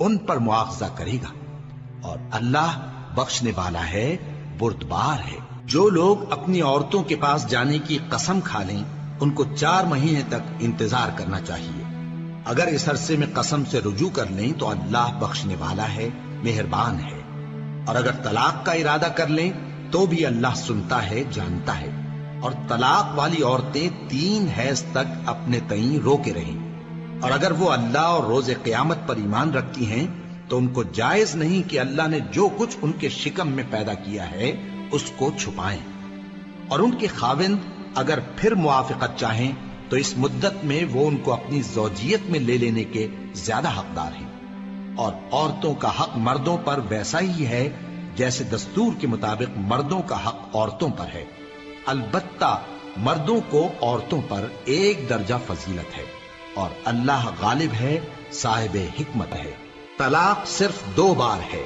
ان پر مواخذہ کرے گا، اور اللہ بخشنے والا ہے، بردبار ہے۔ جو لوگ اپنی عورتوں کے پاس جانے کی قسم کھا لیں ان کو 4 مہینے تک انتظار کرنا چاہیے۔ اگر اس عرصے میں قسم سے رجوع کر لیں تو اللہ بخشنے والا ہے، مہربان ہے۔ اور اگر طلاق کا ارادہ کر لیں تو بھی اللہ سنتا ہے، جانتا ہے۔ اور طلاق والی عورتیں 3 حیض تک اپنے تئیں روکے رہیں، اور اگر وہ اللہ اور روز قیامت پر ایمان رکھتی ہیں تو ان کو جائز نہیں کہ اللہ نے جو کچھ ان کے شکم میں پیدا کیا ہے اس کو چھپائیں۔ اور ان کے خاوند اگر پھر موافقت چاہیں تو اس مدت میں وہ ان کو اپنی زوجیت میں لے لینے کے زیادہ حقدار ہیں۔ اور عورتوں کا حق مردوں پر ویسا ہی ہے جیسے دستور کے مطابق مردوں کا حق عورتوں پر ہے، البتہ مردوں کو عورتوں پر 1 درجہ فضیلت ہے، اور اللہ غالب ہے، صاحب حکمت ہے۔ طلاق صرف 2 بار ہے۔